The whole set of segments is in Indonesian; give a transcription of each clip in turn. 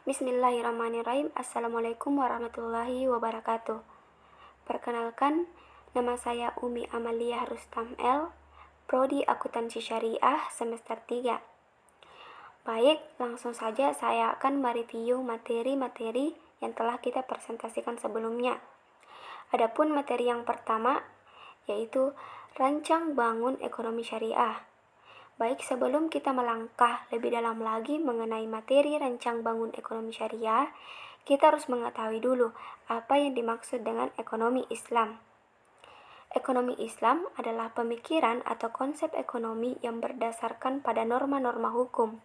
Bismillahirrahmanirrahim. Assalamualaikum warahmatullahi wabarakatuh. Perkenalkan, nama saya Umi Amalia Rustam L, Prodi Akuntansi Syariah semester 3. Baik, langsung saja saya akan mereview materi-materi yang telah kita presentasikan sebelumnya. Adapun materi yang pertama yaitu rancang bangun ekonomi syariah. Baik, sebelum kita melangkah lebih dalam lagi mengenai materi rancang bangun ekonomi syariah, kita harus mengetahui dulu apa yang dimaksud dengan ekonomi Islam. Ekonomi Islam adalah pemikiran atau konsep ekonomi yang berdasarkan pada norma-norma hukum.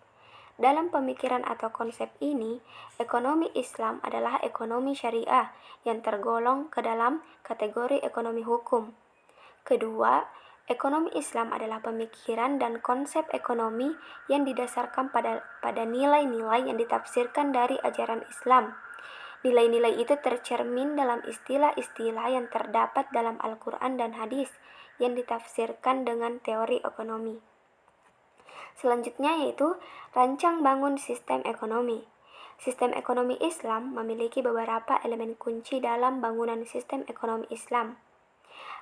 Dalam pemikiran atau konsep ini, ekonomi Islam adalah ekonomi syariah yang tergolong ke dalam kategori ekonomi hukum. Kedua, ekonomi Islam adalah pemikiran dan konsep ekonomi yang didasarkan pada nilai-nilai yang ditafsirkan dari ajaran Islam. Nilai-nilai itu tercermin dalam istilah-istilah yang terdapat dalam Al-Quran dan hadis yang ditafsirkan dengan teori ekonomi. Selanjutnya yaitu rancang bangun sistem ekonomi. Sistem ekonomi Islam memiliki beberapa elemen kunci dalam bangunan sistem ekonomi Islam.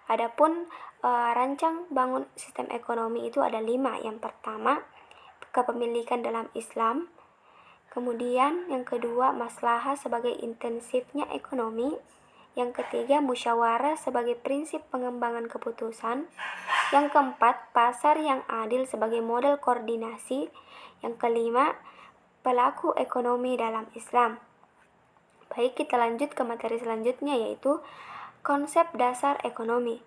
Adapun rancang bangun sistem ekonomi itu ada 5. Yang pertama, kepemilikan dalam Islam. Kemudian yang kedua, maslahah sebagai intensifnya ekonomi. Yang ketiga, musyawarah sebagai prinsip pengembangan keputusan. Yang keempat, pasar yang adil sebagai model koordinasi. Yang kelima, pelaku ekonomi dalam Islam. Baik, kita lanjut ke materi selanjutnya yaitu konsep dasar ekonomi.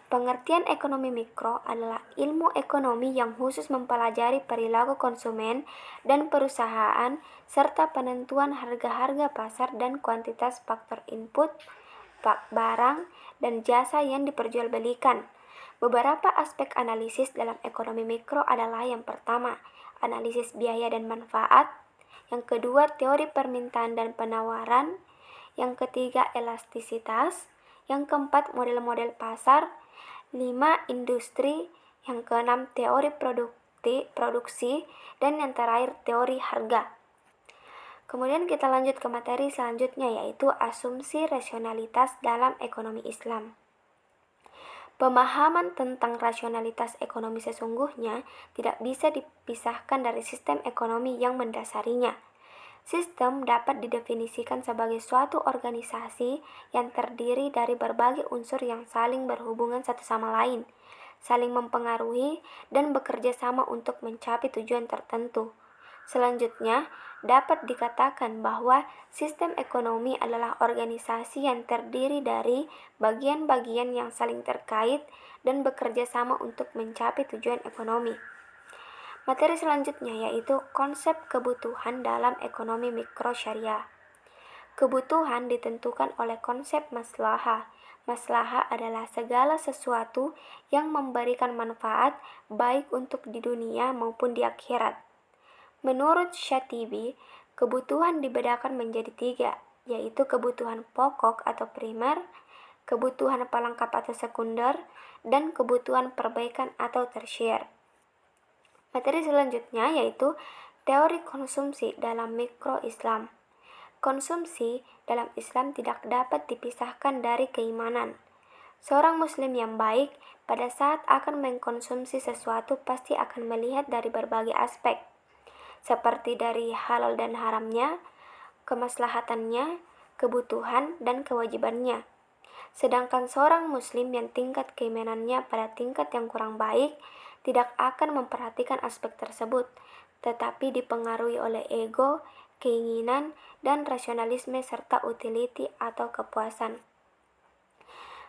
Pengertian ekonomi mikro adalah ilmu ekonomi yang khusus mempelajari perilaku konsumen dan perusahaan serta penentuan harga-harga pasar dan kuantitas faktor input, barang, dan jasa yang diperjualbelikan. Beberapa aspek analisis dalam ekonomi mikro adalah yang pertama, analisis biaya dan manfaat. Yang kedua, teori permintaan dan penawaran. Yang ketiga, elastisitas. Yang keempat, model-model pasar. 5, industri. Yang keenam, teori produksi. Dan yang terakhir, teori harga. Kemudian kita lanjut ke materi selanjutnya yaitu asumsi rasionalitas dalam ekonomi Islam. Pemahaman tentang rasionalitas ekonomi sesungguhnya tidak bisa dipisahkan dari sistem ekonomi yang mendasarinya. Sistem dapat didefinisikan sebagai suatu organisasi yang terdiri dari berbagai unsur yang saling berhubungan satu sama lain, saling mempengaruhi, dan bekerja sama untuk mencapai tujuan tertentu. Selanjutnya, dapat dikatakan bahwa sistem ekonomi adalah organisasi yang terdiri dari bagian-bagian yang saling terkait dan bekerja sama untuk mencapai tujuan ekonomi. Materi selanjutnya yaitu konsep kebutuhan dalam ekonomi mikro syariah. Kebutuhan ditentukan oleh konsep maslahah. Maslahah adalah segala sesuatu yang memberikan manfaat baik untuk di dunia maupun di akhirat. Menurut Syatibi, kebutuhan dibedakan menjadi 3, yaitu kebutuhan pokok atau primer, kebutuhan pelengkap atau sekunder, dan kebutuhan perbaikan atau tersier. Materi selanjutnya yaitu teori konsumsi dalam mikro Islam. Konsumsi dalam Islam tidak dapat dipisahkan dari keimanan. Seorang muslim yang baik pada saat akan mengkonsumsi sesuatu pasti akan melihat dari berbagai aspek, seperti dari halal dan haramnya, kemaslahatannya, kebutuhan, dan kewajibannya. Sedangkan seorang muslim yang tingkat keimanannya pada tingkat yang kurang baik tidak akan memperhatikan aspek tersebut, tetapi dipengaruhi oleh ego, keinginan, dan rasionalisme serta utility atau kepuasan.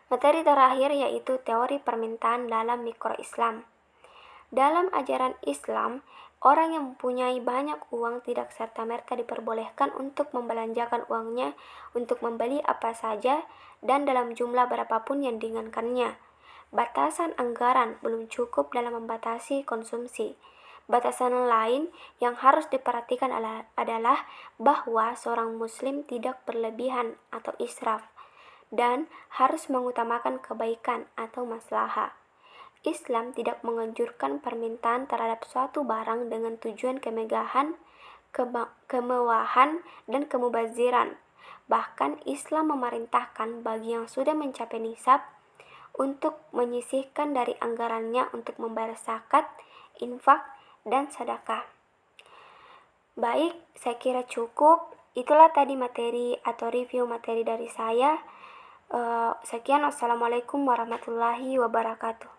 Materi terakhir yaitu teori permintaan dalam mikro Islam. Dalam ajaran Islam, orang yang mempunyai banyak uang tidak serta-merta diperbolehkan untuk membelanjakan uangnya untuk membeli apa saja dan dalam jumlah berapapun yang diinginkannya. Batasan anggaran belum cukup dalam membatasi konsumsi. Batasan lain yang harus diperhatikan adalah bahwa seorang muslim tidak berlebihan atau israf dan harus mengutamakan kebaikan atau maslahah. Islam tidak menganjurkan permintaan terhadap suatu barang dengan tujuan kemegahan, kemewahan, dan kemubaziran. Bahkan Islam memerintahkan bagi yang sudah mencapai nisab untuk menyisihkan dari anggarannya untuk membayar zakat, infak, dan sedekah. Baik, saya kira cukup. Itulah tadi materi atau review materi dari saya. Sekian, wassalamualaikum warahmatullahi wabarakatuh.